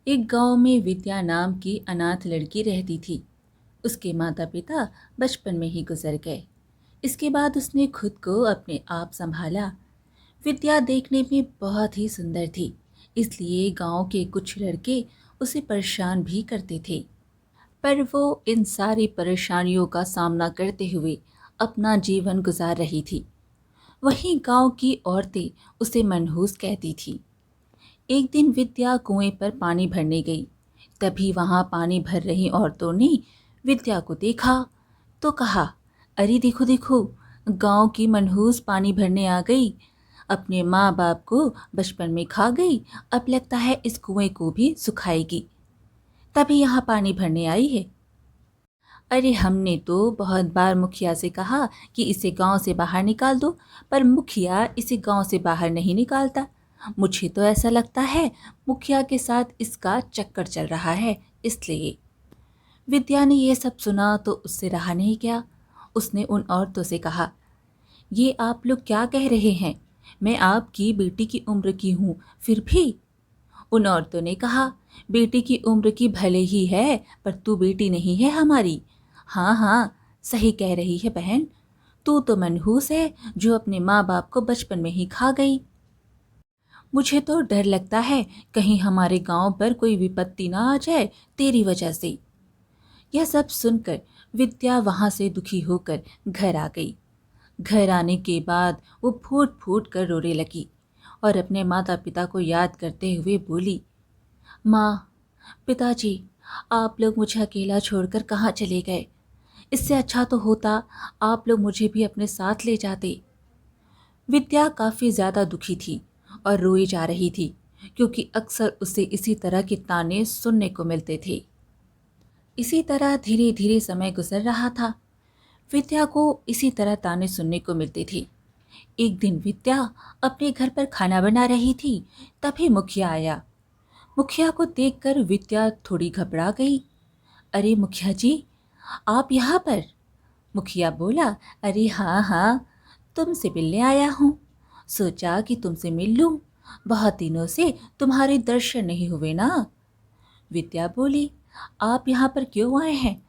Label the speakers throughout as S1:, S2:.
S1: एक गांव में विद्या नाम की अनाथ लड़की रहती थी। उसके माता पिता बचपन में ही गुजर गए। इसके बाद उसने खुद को अपने आप संभाला। विद्या देखने में बहुत ही सुंदर थी, इसलिए गांव के कुछ लड़के उसे परेशान भी करते थे। पर वो इन सारी परेशानियों का सामना करते हुए अपना जीवन गुजार रही थी। वहीं गांव की औरतें उसे मनहूस कहती थी। एक दिन विद्या कुएं पर पानी भरने गई। तभी वहां पानी भर रही औरतों ने विद्या को देखा तो कहा, अरे देखो देखो, गांव की मनहूस पानी भरने आ गई। अपने माँ बाप को बचपन में खा गई, अब लगता है इस कुएं को भी सुखाएगी, तभी यहाँ पानी भरने आई है। अरे हमने तो बहुत बार मुखिया से कहा कि इसे गांव से बाहर निकाल दो, पर मुखिया इसे गांव से बाहर नहीं निकालता। मुझे तो ऐसा लगता है मुखिया के साथ इसका चक्कर चल रहा है, इसलिए। विद्या ने यह सब सुना तो उससे रहा नहीं गया। उसने उन औरतों से कहा, ये आप लोग क्या कह रहे हैं? मैं आपकी बेटी की उम्र की हूँ, फिर भी। उन औरतों ने कहा, बेटी की उम्र की भले ही है, पर तू बेटी नहीं है हमारी। हाँ हाँ, सही कह रही है बहन, तू तो मनहूस है जो अपने माँ बाप को बचपन में ही खा गई। मुझे तो डर लगता है कहीं हमारे गांव पर कोई विपत्ति ना आ जाए तेरी वजह से। यह सब सुनकर विद्या वहां से दुखी होकर घर आ गई। घर आने के बाद वो फूट फूट कर रोने लगी और अपने माता पिता को याद करते हुए बोली, माँ, पिताजी, आप लोग मुझे अकेला छोड़कर कहाँ चले गए? इससे अच्छा तो होता आप लोग मुझे भी अपने साथ ले जाते। विद्या काफ़ी ज़्यादा दुखी थी और रोई जा रही थी, क्योंकि अक्सर उसे इसी तरह के ताने सुनने को मिलते थे। इसी तरह धीरे धीरे समय गुजर रहा था। विद्या को इसी तरह ताने सुनने को मिलते थे। एक दिन विद्या अपने घर पर खाना बना रही थी, तभी मुखिया आया। मुखिया को देखकर विद्या थोड़ी घबरा गई। अरे मुखिया जी, आप यहाँ पर? मुखिया बोला, अरे हाँ हाँ, तुमसे मिलने आया हूँ। सोचा कि तुमसे मिल लूँ, बहुत दिनों से तुम्हारे दर्शन नहीं हुए ना। विद्या बोली, आप यहाँ पर क्यों आए हैं?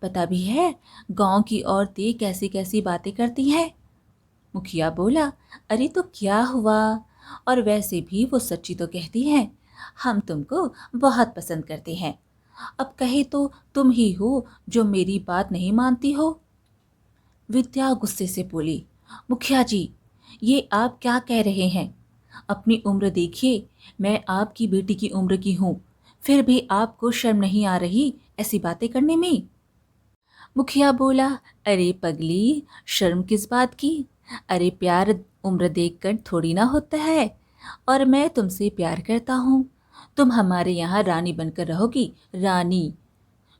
S1: पता भी है गांव की औरतें कैसी कैसी बातें करती हैं। मुखिया बोला, अरे तो क्या हुआ, और वैसे भी वो सच्ची तो कहती हैं। हम तुमको बहुत पसंद करते हैं। अब कहे तो तुम ही हो जो मेरी बात नहीं मानती हो। विद्या गुस्से से बोली, मुखिया जी, ये आप क्या कह रहे हैं? अपनी उम्र देखिए, मैं आपकी बेटी की उम्र की हूँ, फिर भी आपको शर्म नहीं आ रही ऐसी बातें करने में? मुखिया बोला, अरे पगली, शर्म किस बात की? अरे प्यार उम्र देखकर थोड़ी ना होता है, और मैं तुमसे प्यार करता हूँ। तुम हमारे यहाँ रानी बनकर रहोगी, रानी।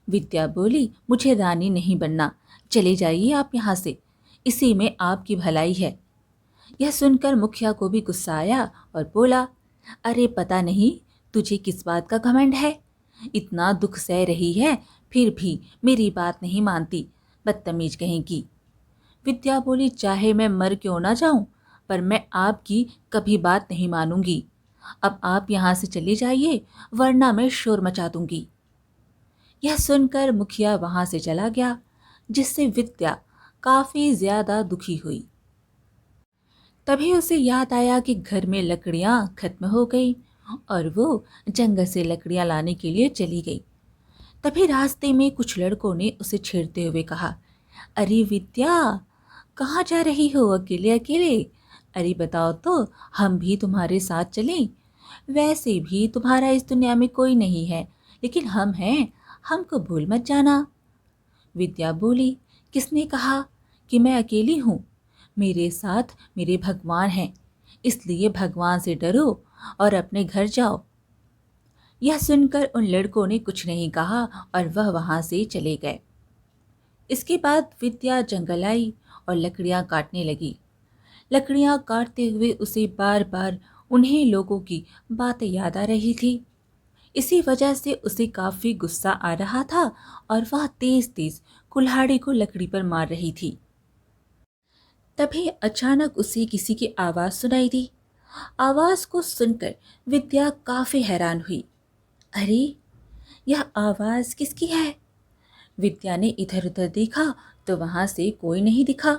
S1: विद्या बोली, मुझे रानी नहीं बनना, चले जाइए आप यहाँ से, इसी में आपकी भलाई है। यह सुनकर मुखिया को भी गुस्सा आया और बोला, अरे पता नहीं तुझे किस बात का घमंड है, इतना दुख सह रही है फिर भी मेरी बात नहीं मानती, बदतमीज कहेगी। विद्या बोली, चाहे मैं मर क्यों ना जाऊं, पर मैं आपकी कभी बात नहीं मानूंगी। अब आप यहाँ से चली जाइए, वरना मैं शोर मचा दूंगी। यह सुनकर मुखिया वहां से चला गया, जिससे विद्या काफी ज्यादा दुखी हुई। तभी उसे याद आया कि घर में लकड़ियां खत्म हो गई और वो जंगल से लकड़ियां लाने के लिए चली गई। तभी रास्ते में कुछ लड़कों ने उसे छेड़ते हुए कहा, अरे विद्या, कहाँ जा रही हो अकेले अकेले? अरे बताओ तो, हम भी तुम्हारे साथ चलें। वैसे भी तुम्हारा इस दुनिया में कोई नहीं है, लेकिन हम हैं, हमको भूल मत जाना। विद्या बोली, किसने कहा कि मैं अकेली हूँ? मेरे साथ मेरे भगवान हैं, इसलिए भगवान से डरो और अपने घर जाओ। यह सुनकर उन लड़कों ने कुछ नहीं कहा और वह वहां से चले गए। इसके बाद विद्या जंगल आई और लकड़ियां काटने लगी। लकड़ियां काटते हुए उसे बार बार उन्हीं लोगों की बातें याद आ रही थी। इसी वजह से उसे काफी गुस्सा आ रहा था और वह तेज तेज कुल्हाड़ी को लकड़ी पर मार रही थी। तभी अचानक उसे किसी की आवाज सुनाई दी। आवाज को सुनकर विद्या काफी हैरान हुई। अरे, यह आवाज़ किसकी है? विद्या ने इधर उधर देखा तो वहां से कोई नहीं दिखा।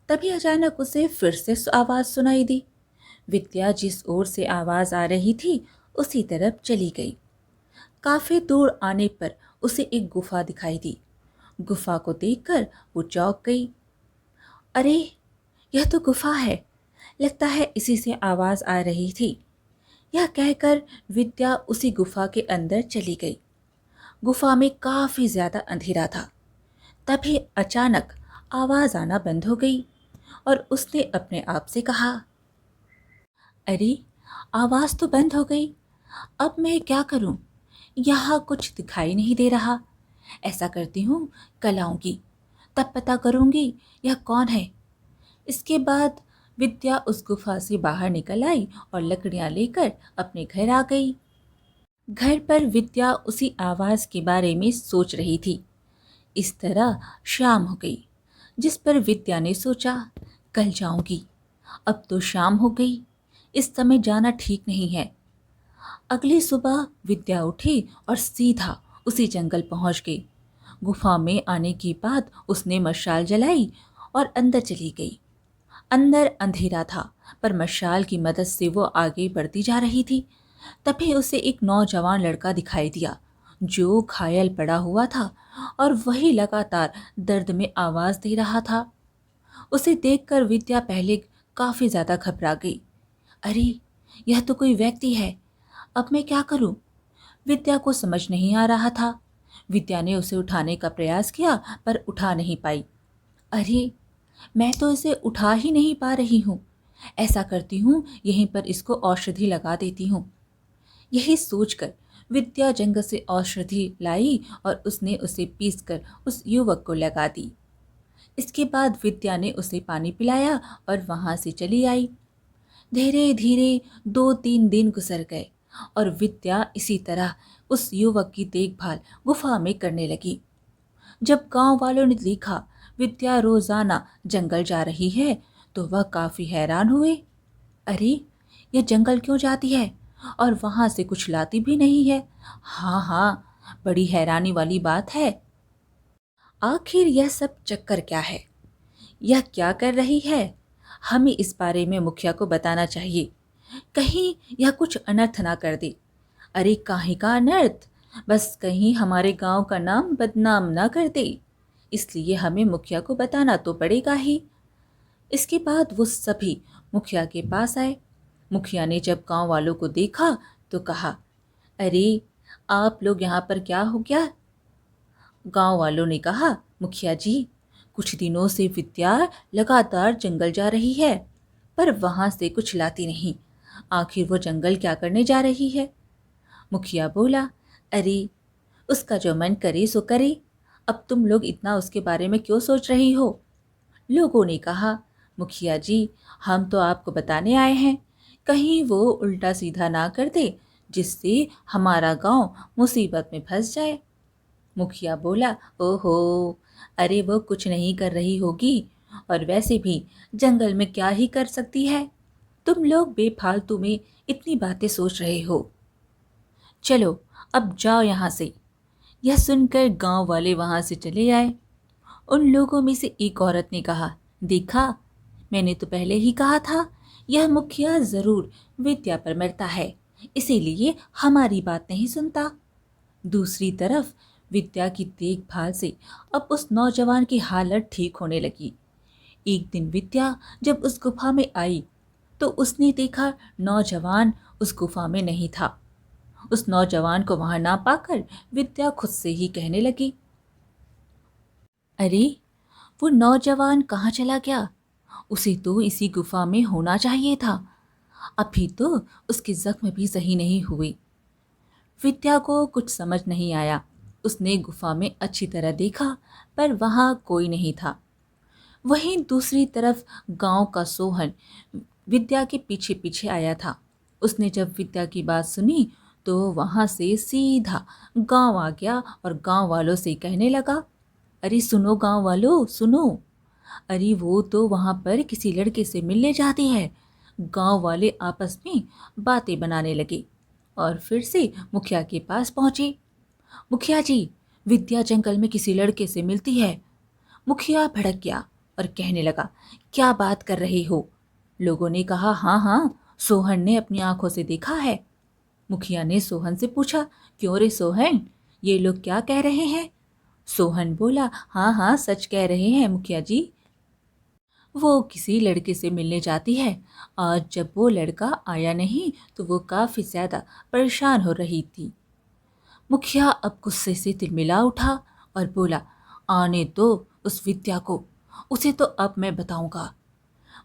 S1: तभी अचानक उसे फिर से आवाज़ सुनाई दी। विद्या जिस ओर से आवाज़ आ रही थी उसी तरफ चली गई। काफी दूर आने पर उसे एक गुफा दिखाई दी। गुफा को देखकर वो चौंक गई। अरे, यह तो गुफा है, लगता है इसी से आवाज़ आ रही थी। यह कहकर विद्या उसी गुफा के अंदर चली गई। गुफा में काफी ज्यादा अंधेरा था। तभी अचानक आवाज आना बंद हो गई और उसने अपने आप से कहा, अरे, आवाज तो बंद हो गई, अब मैं क्या करूं? यहाँ कुछ दिखाई नहीं दे रहा। ऐसा करती हूँ, कल आऊंगी, तब पता करूंगी यह कौन है। इसके बाद विद्या उस गुफा से बाहर निकल आई और लकड़ियां लेकर अपने घर आ गई। घर पर विद्या उसी आवाज के बारे में सोच रही थी। इस तरह शाम हो गई, जिस पर विद्या ने सोचा, कल जाऊंगी। अब तो शाम हो गई, इस समय जाना ठीक नहीं है। अगली सुबह विद्या उठी और सीधा उसी जंगल पहुंच गई। गुफा में आने के बाद उसने मशाल जलाई और अंदर चली गई। अंदर अंधेरा था, पर मशाल की मदद से वो आगे बढ़ती जा रही थी। तभी उसे एक नौजवान लड़का दिखाई दिया जो घायल पड़ा हुआ था और वही लगातार दर्द में आवाज दे रहा था। उसे देखकर विद्या पहले काफी ज्यादा घबरा गई। अरे, यह तो कोई व्यक्ति है, अब मैं क्या करूं? विद्या को समझ नहीं आ रहा था। विद्या ने उसे उठाने का प्रयास किया पर उठा नहीं पाई। अरे, मैं तो इसे उठा ही नहीं पा रही हूँ। ऐसा करती हूँ, यहीं पर इसको औषधि लगा देती हूँ। यही सोचकर विद्या जंगल से औषधि लाई और उसने उसे पीसकर उस युवक को लगा दी। इसके बाद विद्या ने उसे पानी पिलाया और वहां से चली आई। धीरे धीरे 2-3 दिन गुजर गए और विद्या इसी तरह उस युवक की देखभाल गुफा में करने लगी। जब गांव वालों ने देखा विद्या रोजाना जंगल जा रही है तो वह काफी हैरान हुए। अरे, यह जंगल क्यों जाती है और वहां से कुछ लाती भी नहीं है? हाँ हाँ, बड़ी हैरानी वाली बात है। आखिर यह सब चक्कर क्या है? यह क्या कर रही है? हमें इस बारे में मुखिया को बताना चाहिए, कहीं यह कुछ अनर्थ ना कर दे। अरे, काहे का अनर्थ, बस कहीं हमारे गांव का नाम बदनाम ना कर दे, इसलिए हमें मुखिया को बताना तो पड़ेगा ही। इसके बाद वो सभी मुखिया के पास आए। मुखिया ने जब गांव वालों को देखा तो कहा, अरे, आप लोग यहाँ पर क्या हो गया? गांव वालों ने कहा, मुखिया जी, कुछ दिनों से विद्या लगातार जंगल जा रही है पर वहां से कुछ लाती नहीं। आखिर वो जंगल क्या करने जा रही है? मुखिया बोला, अरे, उसका जो मन करे सो करे, अब तुम लोग इतना उसके बारे में क्यों सोच रही हो? लोगों ने कहा, मुखिया जी, हम तो आपको बताने आए हैं, कहीं वो उल्टा सीधा ना कर दे जिससे हमारा गांव मुसीबत में फंस जाए। मुखिया बोला, ओहो, अरे वो कुछ नहीं कर रही होगी, और वैसे भी जंगल में क्या ही कर सकती है, तुम लोग बेफालतू में इतनी बातें सोच रहे हो। चलो, अब जाओ यहाँ से। यह सुनकर गांव वाले वहां से चले आए। उन लोगों में से एक औरत ने कहा, देखा, मैंने तो पहले ही कहा था, यह मुखिया जरूर विद्या पर मरता है, इसीलिए हमारी बात नहीं सुनता। दूसरी तरफ विद्या की देखभाल से अब उस नौजवान की हालत ठीक होने लगी। एक दिन विद्या जब उस गुफा में आई तो उसने देखा नौजवान उस गुफा में नहीं था। उस नौजवान को वहां ना पाकर विद्या खुद से ही कहने लगी, अरे, वो नौजवान कहाँ चला गया? उसे तो इसी गुफा में होना चाहिए था। अभी तो उसके जख्म भी सही नहीं हुए। विद्या को कुछ समझ नहीं आया। उसने गुफा में अच्छी तरह देखा पर वहां कोई नहीं था। वहीं दूसरी तरफ गांव का सोहन विद्या के पीछे पीछे आया था। उसने जब विद्या की बात सुनी तो वहां से सीधा गांव आ गया और गांव वालों से कहने लगा, अरे सुनो गांव वालों, सुनो, अरे वो तो वहां पर किसी लड़के से मिलने जाती है। गांव वाले आपस में बातें बनाने लगे और फिर से मुखिया के पास पहुंचे। मुखिया जी, विद्या जंगल में किसी लड़के से मिलती है। मुखिया भड़क गया और कहने लगा, क्या बात कर रहे हो? लोगों ने कहा, हाँ हाँ, सोहन ने अपनी आंखों से देखा है। मुखिया ने सोहन से पूछा, क्यों रे सोहन, ये लोग क्या कह रहे हैं? सोहन बोला, हाँ हाँ, सच कह रहे हैं मुखिया जी। वो किसी लड़के से मिलने जाती है। आज जब वो लड़का आया नहीं तो वो काफी ज्यादा परेशान हो रही थी। मुखिया अब गुस्से से तिलमिला उठा और बोला, आने दो उस विद्या को, उसे तो अब मैं बताऊंगा।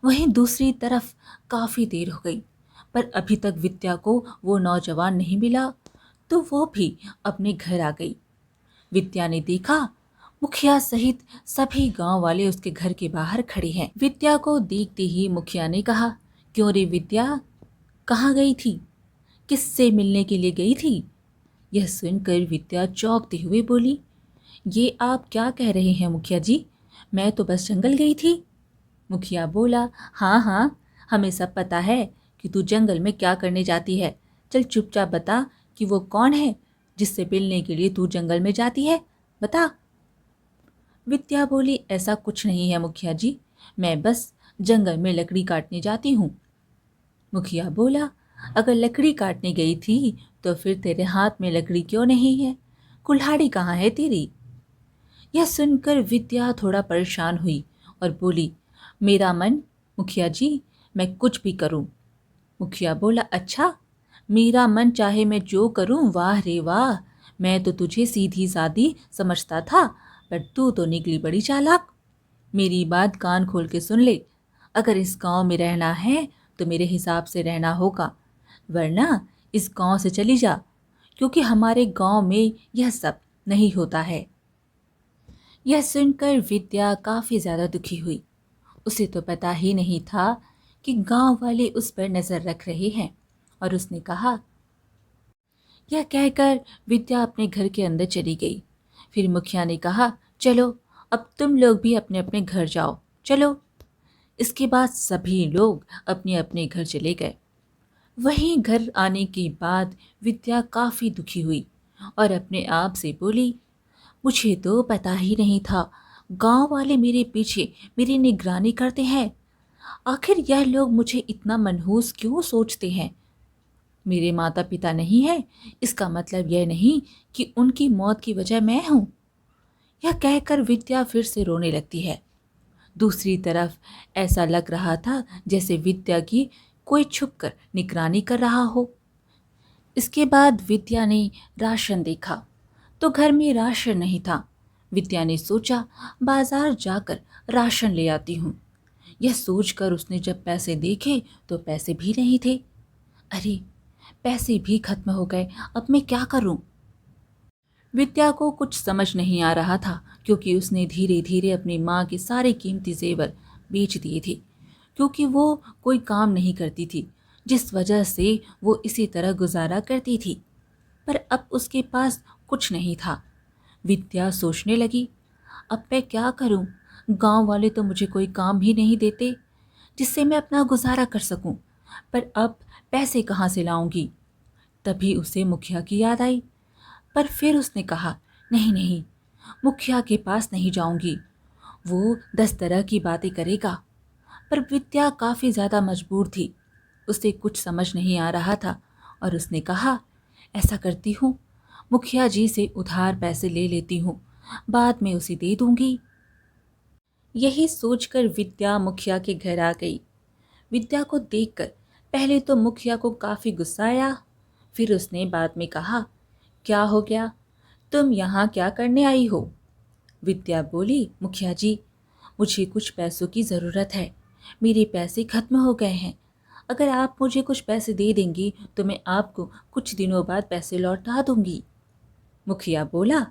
S1: वहीं दूसरी तरफ काफी देर हो गई, पर अभी तक विद्या को वो नौजवान नहीं मिला, तो वो भी अपने घर आ गई। विद्या ने देखा मुखिया सहित सभी गांव वाले उसके घर के बाहर खड़े हैं। विद्या को देखते ही मुखिया ने कहा, क्यों रे विद्या, कहाँ गई थी? किससे मिलने के लिए गई थी? यह सुनकर विद्या चौंकते हुए बोली, ये आप क्या कह रहे हैं मुखिया जी, मैं तो बस जंगल गई थी। मुखिया बोला, हाँ हाँ, हमें सब पता है कि तू जंगल में क्या करने जाती है। चल चुपचाप बता कि वो कौन है जिससे मिलने के लिए तू जंगल में जाती है, बता। विद्या बोली, ऐसा कुछ नहीं है मुखिया जी, मैं बस जंगल में लकड़ी काटने जाती हूँ। मुखिया बोला, अगर लकड़ी काटने गई थी तो फिर तेरे हाथ में लकड़ी क्यों नहीं है? कुल्हाड़ी कहाँ है तेरी? यह सुनकर विद्या थोड़ा परेशान हुई और बोली, मेरा मन मुखिया जी, मैं कुछ भी करूं। मुखिया बोला, अच्छा, मेरा मन चाहे मैं जो करूं, वाह रे वाह, मैं तो तुझे सीधी सादी समझता था, पर तू तो निकली बड़ी चालाक। मेरी बात कान खोल के सुन ले, अगर इस गांव में रहना है तो मेरे हिसाब से रहना होगा, वरना इस गांव से चली जा, क्योंकि हमारे गांव में यह सब नहीं होता है। यह सुनकर विद्या काफी ज्यादा दुखी हुई। उसे तो पता ही नहीं था कि गांव वाले उस पर नजर रख रहे हैं, और उसने कहा, यह कहकर विद्या अपने घर के अंदर चली गई। फिर मुखिया ने कहा, चलो अब तुम लोग भी अपने अपने घर जाओ, चलो। इसके बाद सभी लोग अपने अपने घर चले गए। वहीं घर आने के बाद विद्या काफी दुखी हुई और अपने आप से बोली, मुझे तो पता ही नहीं था, गांव वाले मेरे पीछे मेरी निगरानी करते हैं। आखिर यह लोग मुझे इतना मनहूस क्यों सोचते हैं? मेरे माता पिता नहीं है, इसका मतलब यह नहीं कि उनकी मौत की वजह मैं हूं। यह कहकर विद्या फिर से रोने लगती है। दूसरी तरफ ऐसा लग रहा था जैसे विद्या की कोई छुपकर निगरानी कर रहा हो। इसके बाद विद्या ने राशन देखा तो घर में राशन नहीं था। विद्या ने सोचा, बाजार जाकर राशन ले आती हूँ। यह सोचकर उसने जब पैसे देखे तो पैसे भी नहीं थे। अरे, पैसे भी खत्म हो गए, अब मैं क्या करूं? विद्या को कुछ समझ नहीं आ रहा था, क्योंकि उसने धीरे धीरे अपनी माँ के सारे कीमती जेवर बेच दिए थे, क्योंकि वो कोई काम नहीं करती थी, जिस वजह से वो इसी तरह गुजारा करती थी। पर अब उसके पास कुछ नहीं था। विद्या सोचने लगी, अब मैं क्या करूं? गांव वाले तो मुझे कोई काम ही नहीं देते जिससे मैं अपना गुजारा कर सकूं, पर अब पैसे कहाँ से लाऊंगी? तभी उसे मुखिया की याद आई। पर फिर उसने कहा, नहीं नहीं, मुखिया के पास नहीं जाऊंगी, वो 10 तरह की बातें करेगा। पर विद्या काफी ज्यादा मजबूर थी, उसे कुछ समझ नहीं आ रहा था, और उसने कहा, ऐसा करती हूँ, मुखिया जी से उधार पैसे ले लेती हूँ, बाद में उसे दे दूंगी। यही सोचकर विद्या मुखिया के घर आ गई। विद्या को देखकर पहले तो मुखिया को काफी गुस्सा आया, फिर उसने बाद में कहा, क्या हो गया, तुम यहाँ क्या करने आई हो? विद्या बोली, मुखिया जी, मुझे कुछ पैसों की ज़रूरत है, मेरे पैसे खत्म हो गए हैं। अगर आप मुझे कुछ पैसे दे देंगी तो मैं आपको कुछ दिनों बाद पैसे लौटा दूंगी। मुखिया बोला,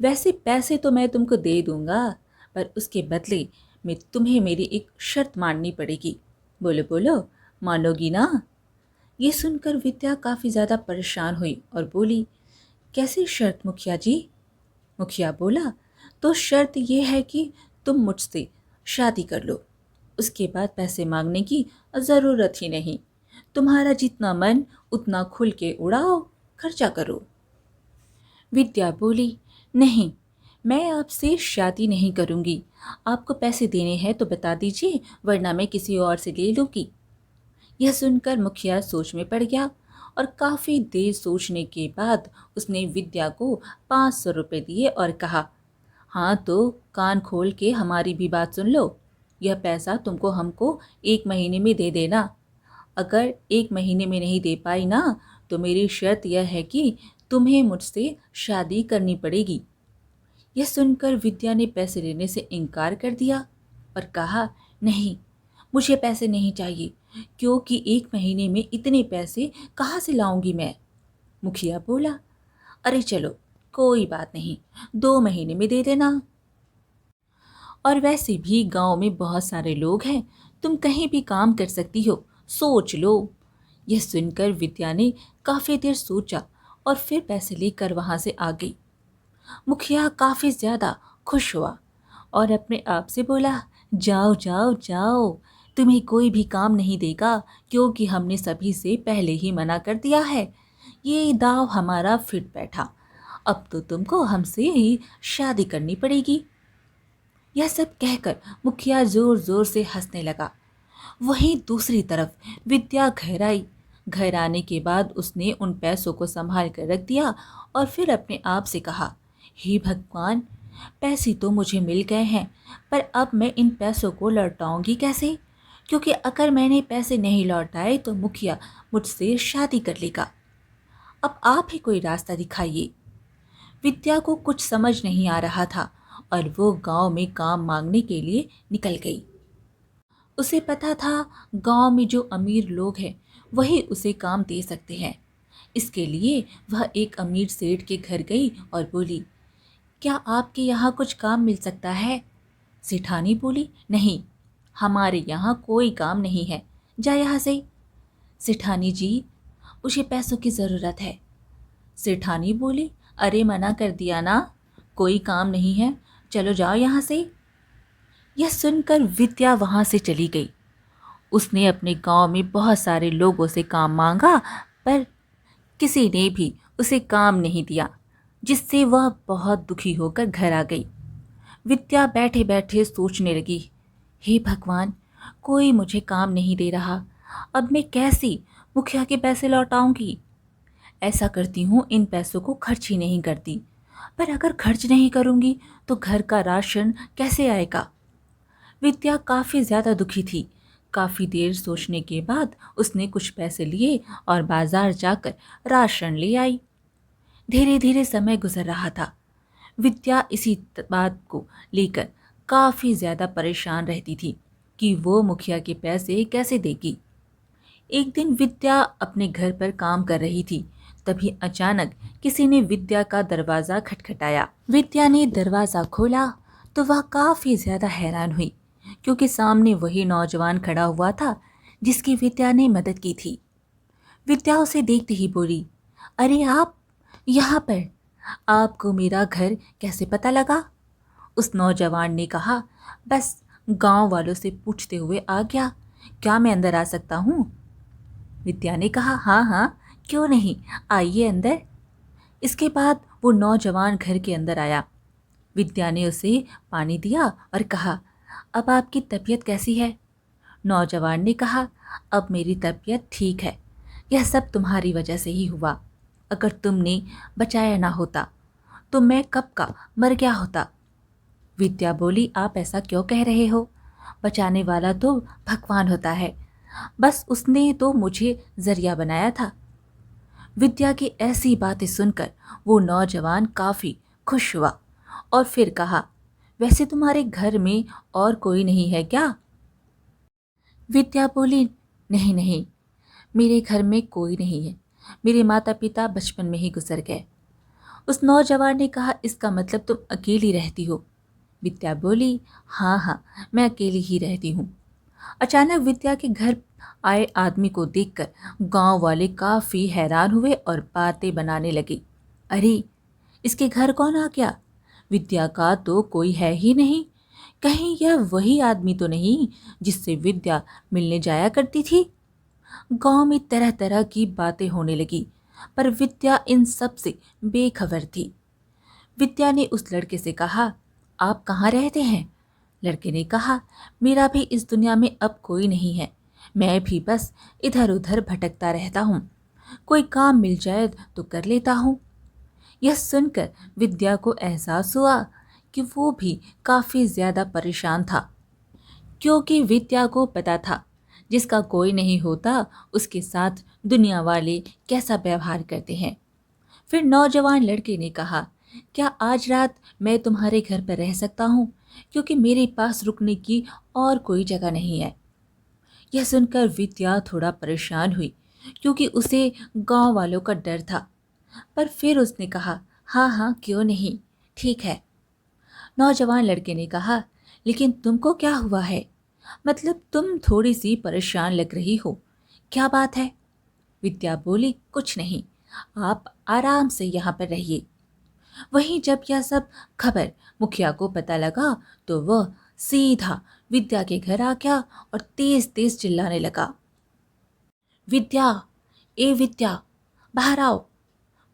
S1: वैसे पैसे तो मैं तुमको दे दूंगा, पर उसके बदले में तुम्हें मेरी एक शर्त माननी पड़ेगी। बोलो बोलो, मानोगी ना? ये सुनकर विद्या काफ़ी ज़्यादा परेशान हुई और बोली, कैसी शर्त मुखिया जी? मुखिया बोला, तो शर्त यह है कि तुम मुझसे शादी कर लो, उसके बाद पैसे मांगने की ज़रूरत ही नहीं। तुम्हारा जितना मन उतना खुल के उड़ाओ, खर्चा करो। विद्या बोली, नहीं, मैं आपसे शादी नहीं करूंगी। आपको पैसे देने हैं तो बता दीजिए, वरना मैं किसी और से ले लूंगी। यह सुनकर मुखिया सोच में पड़ गया और काफी देर सोचने के बाद उसने विद्या को 500 रुपये दिए और कहा, हाँ तो कान खोल के हमारी भी बात सुन लो। यह पैसा तुमको हमको 1 महीने में दे देना। अगर 1 महीने में नहीं दे पाई ना, तो मेरी शर्त यह है कि तुम्हें मुझसे शादी करनी पड़ेगी। यह सुनकर विद्या ने पैसे लेने से इनकार कर दिया और कहा, नहीं, मुझे पैसे नहीं चाहिए, क्योंकि 1 महीने में इतने पैसे कहाँ से लाऊंगी मैं। मुखिया बोला, अरे चलो, कोई बात नहीं, 2 महीने में दे देना। और वैसे भी गांव में बहुत सारे लोग हैं, तुम कहीं भी काम कर सकती हो, सोच लो। यह सुनकर विद्या ने काफी देर सोचा और फिर पैसे लेकर वहां से आ गई। मुखिया काफी ज्यादा खुश हुआ और अपने आप से बोला, जाओ जाओ जाओ, तुम्हें कोई भी काम नहीं देगा, क्योंकि हमने सभी से पहले ही मना कर दिया है। ये दाव हमारा फिट बैठा, अब तो तुमको हमसे ही शादी करनी पड़ेगी। यह सब कहकर मुखिया जोर जोर से हंसने लगा। वहीं दूसरी तरफ विद्या घर आई। घर आने के बाद उसने उन पैसों को संभाल कर रख दिया और फिर अपने आप से कहा, हे भगवान, पैसे तो मुझे मिल गए हैं, पर अब मैं इन पैसों को लौटाऊंगी कैसे? क्योंकि अगर मैंने पैसे नहीं लौटाए तो मुखिया मुझसे शादी कर लेगा। अब आप ही कोई रास्ता दिखाइए। विद्या को कुछ समझ नहीं आ रहा था और वो गांव में काम मांगने के लिए निकल गई। उसे पता था गांव में जो अमीर लोग हैं वही उसे काम दे सकते हैं। इसके लिए वह एक अमीर सेठ के घर गई और बोली, क्या आपके यहाँ कुछ काम मिल सकता है? सेठानी बोली, नहीं, हमारे यहाँ कोई काम नहीं है, जा यहाँ से। सेठानी जी, मुझे पैसों की ज़रूरत है। सेठानी बोली, अरे मना कर दिया ना, कोई काम नहीं है, चलो जाओ यहाँ से। यह सुनकर विद्या वहाँ से चली गई। उसने अपने गांव में बहुत सारे लोगों से काम मांगा, पर किसी ने भी उसे काम नहीं दिया, जिससे वह बहुत दुखी होकर घर आ गई। विद्या बैठे बैठे सोचने लगी, हे भगवान, कोई मुझे काम नहीं दे रहा, अब मैं कैसे मुखिया के पैसे लौटाऊंगी? ऐसा करती हूँ, इन पैसों को खर्च ही नहीं करती, पर अगर खर्च नहीं करूँगी तो घर का राशन कैसे आएगा? विद्या काफ़ी ज़्यादा दुखी थी। काफ़ी देर सोचने के बाद उसने कुछ पैसे लिए और बाजार जाकर राशन ले आई। धीरे धीरे समय गुजर रहा था। विद्या इसी बात को लेकर काफ़ी ज़्यादा परेशान रहती थी कि वो मुखिया के पैसे कैसे देगी। एक दिन विद्या अपने घर पर काम कर रही थी, तभी अचानक किसी ने विद्या का दरवाज़ा खटखटाया। विद्या ने दरवाज़ा खोला तो वह काफ़ी ज़्यादा हैरान हुई, क्योंकि सामने वही नौजवान खड़ा हुआ था जिसकी विद्या ने मदद की थी। विद्या उसे देखते ही बोली, अरे आप यहाँ पर, आपको मेरा घर कैसे पता लगा? उस नौजवान ने कहा, बस गांव वालों से पूछते हुए आ गया, क्या मैं अंदर आ सकता हूँ? विद्या ने कहा, हाँ हाँ, क्यों नहीं, आइए अंदर। इसके बाद वो नौजवान घर के अंदर आया। विद्या ने उसे पानी दिया और कहा, अब आपकी तबीयत कैसी है? नौजवान ने कहा, अब मेरी तबीयत ठीक है, यह सब तुम्हारी वजह से ही हुआ। अगर तुमने बचाया ना होता तो मैं कब का मर गया होता। विद्या बोली, आप ऐसा क्यों कह रहे हो? बचाने वाला तो भगवान होता है, बस उसने तो मुझे जरिया बनाया था। विद्या की ऐसी बातें सुनकर वो नौजवान काफ़ी खुश हुआ और फिर कहा, वैसे तुम्हारे घर में और कोई नहीं है क्या? विद्या बोली, नहीं नहीं, मेरे घर में कोई नहीं है, मेरे माता पिता बचपन में ही गुजर गए। उस नौजवान ने कहा, इसका मतलब तुम अकेली रहती हो? विद्या बोली, हाँ हाँ, मैं अकेली ही रहती हूँ। अचानक विद्या के घर आए आदमी को देखकर गांव वाले काफ़ी हैरान हुए और बातें बनाने लगे। अरे, इसके घर कौन आ गया? विद्या का तो कोई है ही नहीं, कहीं यह वही आदमी तो नहीं जिससे विद्या मिलने जाया करती थी? गांव में तरह तरह की बातें होने लगी, पर विद्या इन सब से बेखबर थी। विद्या ने उस लड़के से कहा, आप कहाँ रहते हैं? लड़के ने कहा, मेरा भी इस दुनिया में अब कोई नहीं है, मैं भी बस इधर उधर भटकता रहता हूँ, कोई काम मिल जाए तो कर लेता हूँ। यह सुनकर विद्या को एहसास हुआ कि वो भी काफी ज्यादा परेशान था, क्योंकि विद्या को पता था जिसका कोई नहीं होता उसके साथ दुनिया वाले कैसा व्यवहार करते हैं। फिर नौजवान लड़के ने कहा, क्या आज रात मैं तुम्हारे घर पर रह सकता हूँ, क्योंकि मेरे पास रुकने की और कोई जगह नहीं है। यह सुनकर विद्या थोड़ा परेशान हुई, क्योंकि उसे गांव वालों का डर था, पर फिर उसने कहा, हाँ हाँ क्यों नहीं, ठीक है। नौजवान लड़के ने कहा, लेकिन तुमको क्या हुआ है? मतलब तुम थोड़ी सी परेशान लग रही हो, क्या बात है? विद्या बोली, कुछ नहीं, आप आराम से यहाँ पर रहिए। वहीं जब यह सब खबर मुखिया को पता लगा तो वह सीधा विद्या के घर आ गया और तेज तेज चिल्लाने लगा, विद्या, ए विद्या, बाहर आओ।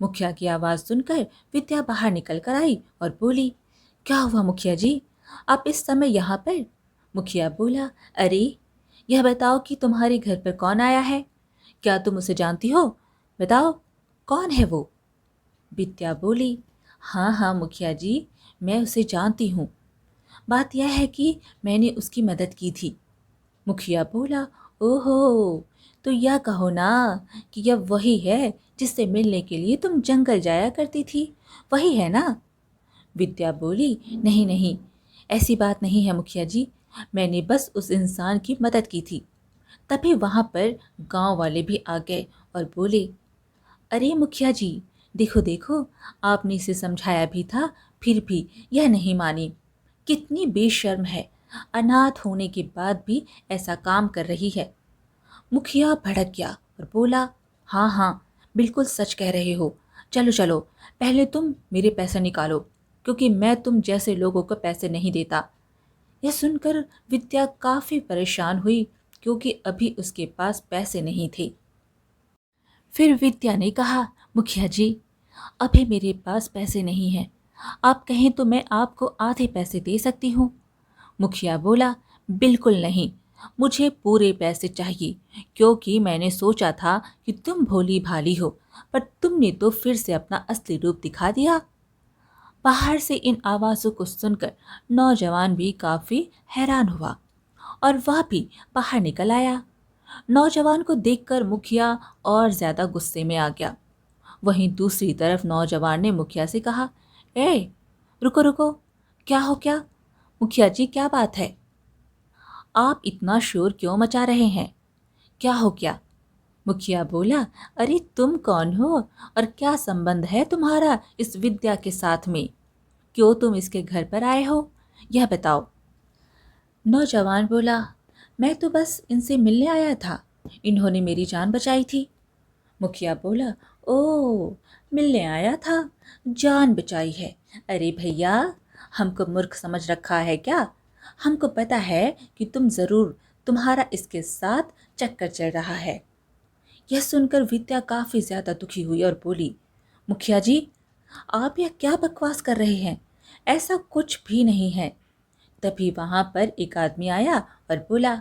S1: मुखिया की आवाज़ सुनकर विद्या बाहर निकल कर आई और बोली, क्या हुआ मुखिया जी, आप इस समय यहाँ पर? मुखिया बोला, अरे यह बताओ कि तुम्हारे घर पर कौन आया है, क्या तुम उसे जानती हो? बताओ, कौन है वो? विद्या बोली, हाँ हाँ मुखिया जी, मैं उसे जानती हूँ, बात यह है कि मैंने उसकी मदद की थी। मुखिया बोला, ओहो, तो यह कहो ना कि यह वही है जिससे मिलने के लिए तुम जंगल जाया करती थी, वही है ना? विद्या बोली, नहीं नहीं, ऐसी बात नहीं है मुखिया जी, मैंने बस उस इंसान की मदद की थी। तभी वहाँ पर गांव वाले भी आ गए और बोले, अरे मुखिया जी, देखो देखो, आपने इसे समझाया भी था, फिर भी यह नहीं मानी, कितनी बेशर्म है, अनाथ होने के बाद भी ऐसा काम कर रही है। मुखिया भड़क गया और बोला, हाँ हाँ, बिल्कुल सच कह रहे हो, चलो चलो, पहले तुम मेरे पैसे निकालो, क्योंकि मैं तुम जैसे लोगों को पैसे नहीं देता। यह सुनकर विद्या काफ़ी परेशान हुई, क्योंकि अभी उसके पास पैसे नहीं थे। फिर विद्या ने कहा, मुखिया जी, अभी मेरे पास पैसे नहीं हैं, आप कहें तो मैं आपको आधे पैसे दे सकती हूँ। मुखिया बोला, बिल्कुल नहीं, मुझे पूरे पैसे चाहिए, क्योंकि मैंने सोचा था कि तुम भोली भाली हो, पर तुमने तो फिर से अपना असली रूप दिखा दिया। बाहर से इन आवाज़ों को सुनकर नौजवान भी काफ़ी हैरान हुआ और वह भी बाहर निकल आया। नौजवान को देखकर मुखिया और ज़्यादा गुस्से में आ गया। वहीं दूसरी तरफ नौजवान ने मुखिया से कहा, ए, रुको रुको, क्या हो क्या? मुखिया जी, क्या बात है? आप इतना शोर क्यों मचा रहे हैं, क्या हो क्या? मुखिया बोला, अरे तुम कौन हो और क्या संबंध है तुम्हारा इस विद्या के साथ में, क्यों तुम इसके घर पर आए हो, यह बताओ। नौजवान बोला, मैं तो बस इनसे मिलने आया था, इन्होंने मेरी जान बचाई थी। मुखिया बोला, ओ, मिलने आया था, जान बचाई है? अरे भैया, हमको मूर्ख समझ रखा है क्या? हमको पता है कि तुम्हारा इसके साथ चक्कर चल रहा है। यह सुनकर विद्या काफ़ी ज़्यादा दुखी हुई और बोली, मुखिया जी, आप यह क्या बकवास कर रहे हैं, ऐसा कुछ भी नहीं है। तभी वहाँ पर एक आदमी आया और बोला,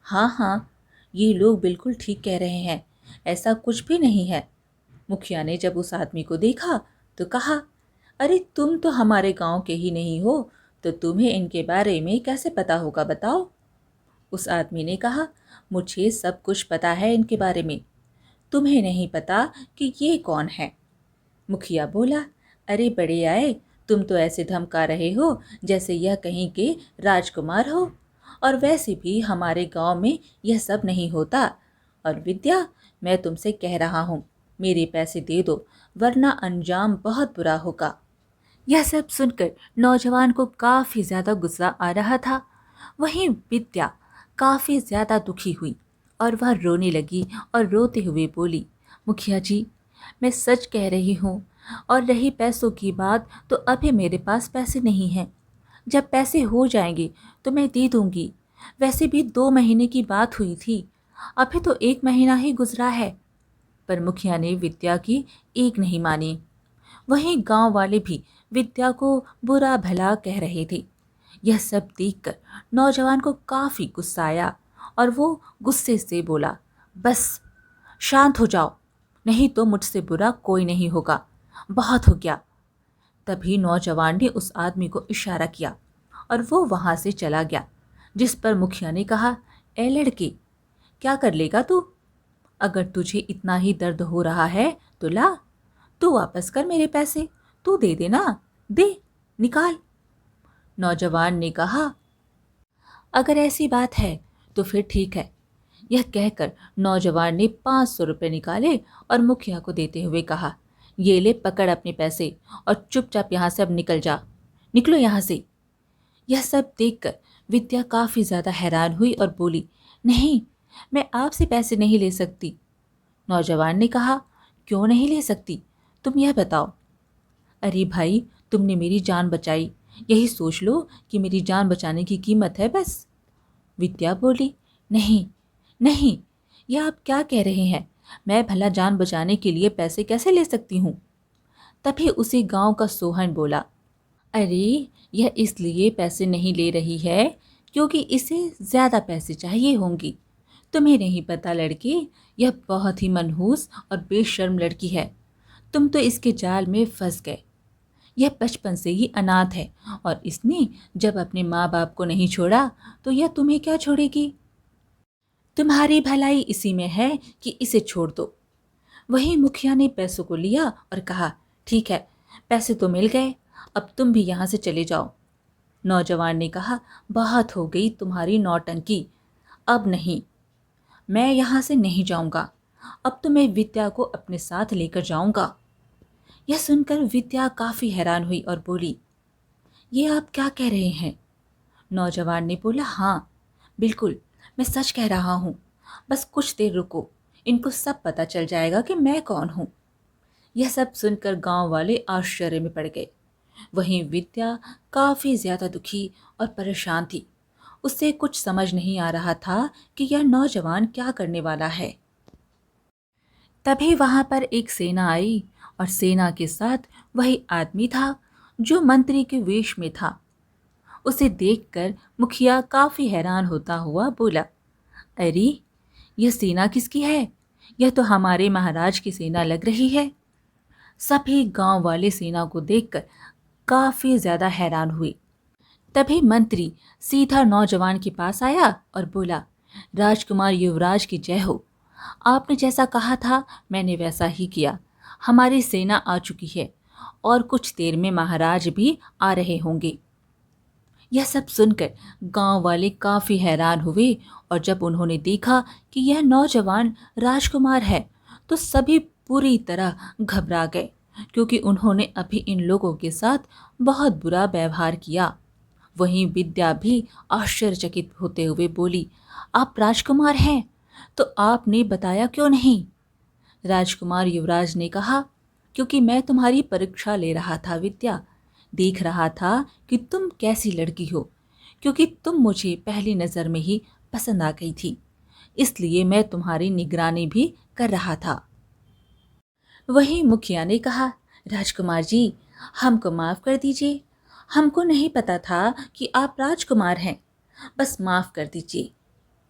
S1: हाँ हाँ, ये लोग बिल्कुल ठीक कह रहे हैं, ऐसा कुछ भी नहीं है। मुखिया ने जब उस आदमी को देखा तो कहा, अरे तुम तो हमारे गांव के ही नहीं हो, तो तुम्हें इनके बारे में कैसे पता होगा, बताओ। उस आदमी ने कहा, मुझे सब कुछ पता है इनके बारे में, तुम्हें नहीं पता कि ये कौन है। मुखिया बोला, अरे बड़े आए, तुम तो ऐसे धमका रहे हो जैसे यह कहीं के राजकुमार हो, और वैसे भी हमारे गांव में यह सब नहीं होता। और विद्या, मैं तुमसे कह रहा हूँ, मेरे पैसे दे दो, वरना अंजाम बहुत बुरा होगा। यह सब सुनकर नौजवान को काफ़ी ज़्यादा गुस्सा आ रहा था। वहीं विद्या काफ़ी ज़्यादा दुखी हुई और वह रोने लगी और रोते हुए बोली, मुखिया जी, मैं सच कह रही हूँ, और रही पैसों की बात, तो अभी मेरे पास पैसे नहीं हैं, जब पैसे हो जाएंगे तो मैं दे दूँगी। वैसे भी 2 महीने की बात हुई थी, अभी तो 1 महीना ही गुजरा है। पर मुखिया ने विद्या की एक नहीं मानी। वहीं गांव वाले भी विद्या को बुरा भला कह रहे थे। यह सब देखकर नौजवान को काफी गुस्सा आया और वो गुस्से से बोला, बस शांत हो जाओ, नहीं तो मुझसे बुरा कोई नहीं होगा, बहुत हो गया। तभी नौजवान ने उस आदमी को इशारा किया और वो वहां से चला गया। जिस पर मुखिया ने कहा, ए लड़के, क्या कर लेगा तू? अगर तुझे इतना ही दर्द हो रहा है तो ला, तू वापस कर मेरे पैसे, तू दे देना, दे, निकाल। नौजवान ने कहा, अगर ऐसी बात है तो फिर ठीक है। यह कहकर नौजवान ने 500 रुपये निकाले और मुखिया को देते हुए कहा, ये ले, पकड़ अपने पैसे और चुपचाप यहाँ से अब निकल जा, निकलो यहाँ से। यह सब देखकर विद्या काफी ज्यादा हैरान हुई और बोली, नहीं, मैं आपसे पैसे नहीं ले सकती। नौजवान ने कहा, क्यों नहीं ले सकती, तुम यह बताओ। अरे भाई, तुमने मेरी जान बचाई, यही सोच लो कि मेरी जान बचाने की कीमत है बस। विद्या बोली, नहीं नहीं, यह आप क्या कह रहे हैं? मैं भला जान बचाने के लिए पैसे कैसे ले सकती हूँ? तभी उसी गांव का सोहन बोला, अरे, यह इसलिए पैसे नहीं ले रही है क्योंकि इसे ज्यादा पैसे चाहिए होंगी। तुम्हें नहीं पता लड़के, यह बहुत ही मनहूस और बेशर्म लड़की है। तुम तो इसके जाल में फंस गए। यह बचपन से ही अनाथ है और इसने जब अपने माँ बाप को नहीं छोड़ा तो यह तुम्हें क्या छोड़ेगी? तुम्हारी भलाई इसी में है कि इसे छोड़ दो। वहीं मुखिया ने पैसों को लिया और कहा, ठीक है, पैसे तो मिल गए, अब तुम भी यहाँ से चले जाओ। नौजवान ने कहा, बहुत हो गई तुम्हारी नौटंकी, अब नहीं, मैं यहाँ से नहीं जाऊंगा। अब तो मैं विद्या को अपने साथ लेकर जाऊंगा। यह सुनकर विद्या काफी हैरान हुई और बोली, ये आप क्या कह रहे हैं? नौजवान ने बोला, हाँ बिल्कुल, मैं सच कह रहा हूँ। बस कुछ देर रुको, इनको सब पता चल जाएगा कि मैं कौन हूँ। यह सब सुनकर गांव वाले आश्चर्य में पड़ गए। वहीं विद्या काफी ज्यादा दुखी और परेशान थी। उसे कुछ समझ नहीं आ रहा था कि यह नौजवान क्या करने वाला है। तभी वहां पर एक सेना आई और सेना के साथ वही आदमी था जो मंत्री के वेश में था। उसे देखकर मुखिया काफी हैरान होता हुआ बोला, अरे, यह सेना किसकी है? यह तो हमारे महाराज की सेना लग रही है। सभी गांव वाले सेना को देखकर काफी ज्यादा हैरान हुए। तभी मंत्री सीधा नौजवान के पास आया और बोला, राजकुमार युवराज की जय हो। आपने जैसा कहा था मैंने वैसा ही किया। हमारी सेना आ चुकी है और कुछ देर में महाराज भी आ रहे होंगे। यह सब सुनकर गांव वाले काफी हैरान हुए और जब उन्होंने देखा कि यह नौजवान राजकुमार है तो सभी पूरी तरह घबरा गए, क्योंकि उन्होंने अभी इन लोगों के साथ बहुत बुरा व्यवहार किया। वहीं विद्या भी आश्चर्यचकित होते हुए बोली, आप राजकुमार हैं तो आपने बताया क्यों नहीं? राजकुमार युवराज ने कहा, क्योंकि मैं तुम्हारी परीक्षा ले रहा था विद्या, देख रहा था कि तुम कैसी लड़की हो, क्योंकि तुम मुझे पहली नज़र में ही पसंद आ गई थी, इसलिए मैं तुम्हारी निगरानी भी कर रहा था। वहीं मुखिया ने कहा, राजकुमार जी, हमको माफ़ कर दीजिए, हमको नहीं पता था कि आप राजकुमार हैं, बस माफ़ कर दीजिए।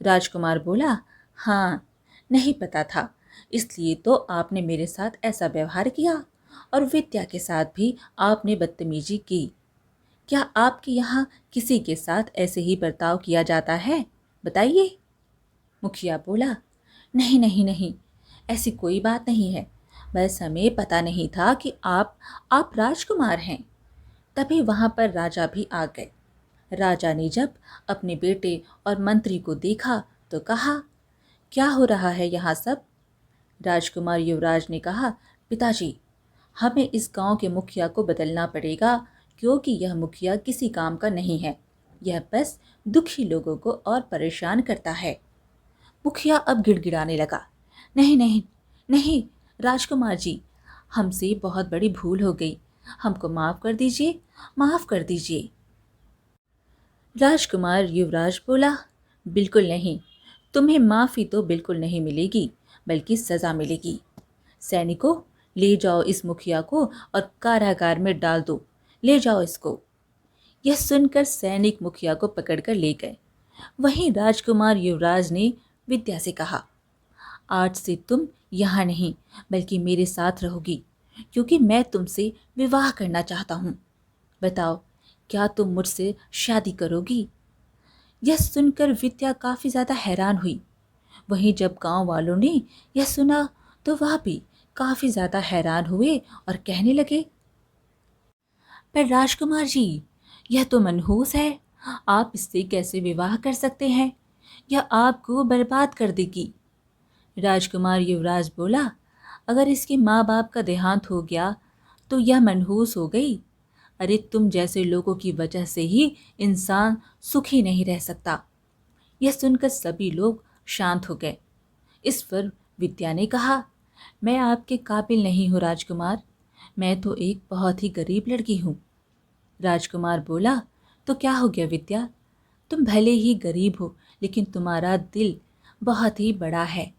S1: राजकुमार बोला, हाँ, नहीं पता था, इसलिए तो आपने मेरे साथ ऐसा व्यवहार किया और विद्या के साथ भी आपने बदतमीजी की। क्या आपके यहाँ किसी के साथ ऐसे ही बर्ताव किया जाता है? बताइए। मुखिया बोला, नहीं नहीं नहीं, ऐसी कोई बात नहीं है, बस हमें पता नहीं था कि आप राजकुमार हैं। तभी वहां पर राजा भी आ गए। राजा ने जब अपने बेटे और मंत्री को देखा तो कहा, क्या हो रहा है यहाँ सब? राजकुमार युवराज ने कहा, पिताजी, हमें इस गांव के मुखिया को बदलना पड़ेगा, क्योंकि यह मुखिया किसी काम का नहीं है, यह बस दुखी लोगों को और परेशान करता है। मुखिया अब गिड़गिड़ाने लगा, नहीं नहीं नहीं, राजकुमार जी, हमसे बहुत बड़ी भूल हो गई, हमको माफ़ कर दीजिए, माफ़ कर दीजिए। राजकुमार युवराज बोला, बिल्कुल नहीं, तुम्हें माफ़ी तो बिल्कुल नहीं मिलेगी, बल्कि सज़ा मिलेगी। सैनिकों, ले जाओ इस मुखिया को और कारागार में डाल दो। ले जाओ इसको। यह सुनकर सैनिक मुखिया को पकड़कर ले गए। वहीं राजकुमार युवराज ने विद्या से कहा, आज से तुम यहाँ नहीं, बल्कि मेरे साथ रहोगी, क्योंकि मैं तुमसे विवाह करना चाहता हूँ। बताओ, क्या तुम मुझसे शादी करोगी? यह सुनकर विद्या काफ़ी ज़्यादा हैरान हुई। वहीं जब गांव वालों ने यह सुना तो वह भी काफ़ी ज़्यादा हैरान हुए और कहने लगे, पर राजकुमार जी, यह तो मनहूस है। आप इससे कैसे विवाह कर सकते हैं? यह आपको बर्बाद कर देगी। राजकुमार युवराज बोला, अगर इसके माँ बाप का देहांत हो गया तो यह मनहूस हो गई। अरे तुम जैसे लोगों की वजह से ही इंसान सुखी नहीं रह सकता। यह सुनकर सभी लोग शांत हो गए। इस पर विद्या ने कहा, मैं आपके काबिल नहीं हूँ राजकुमार, मैं तो एक बहुत ही गरीब लड़की हूँ। राजकुमार बोला, तो क्या हो गया विद्या, तुम भले ही गरीब हो, लेकिन तुम्हारा दिल बहुत ही बड़ा है।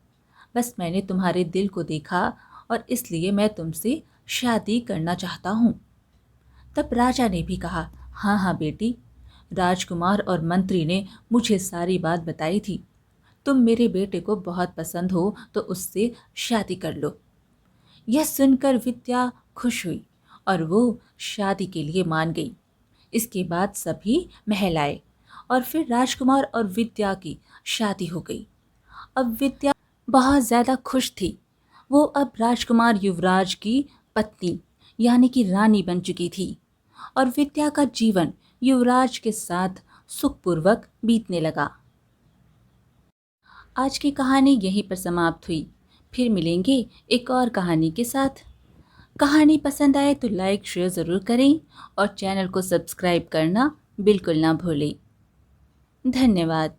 S1: बस मैंने तुम्हारे दिल को देखा और इसलिए मैं तुमसे शादी करना चाहता हूँ। तब राजा ने भी कहा, हाँ हाँ बेटी, राजकुमार और मंत्री ने मुझे सारी बात बताई थी। तुम मेरे बेटे को बहुत पसंद हो तो उससे शादी कर लो। यह सुनकर विद्या खुश हुई और वो शादी के लिए मान गई। इसके बाद सभी महल आए और फिर राजकुमार और विद्या की शादी हो गई। अब विद्या बहुत ज़्यादा खुश थी। वो अब राजकुमार युवराज की पत्नी यानी कि रानी बन चुकी थी और विद्या का जीवन युवराज के साथ सुखपूर्वक बीतने लगा। आज की कहानी यहीं पर समाप्त हुई। फिर मिलेंगे एक और कहानी के साथ। कहानी पसंद आए तो लाइक शेयर ज़रूर करें और चैनल को सब्सक्राइब करना बिल्कुल ना भूलें। धन्यवाद।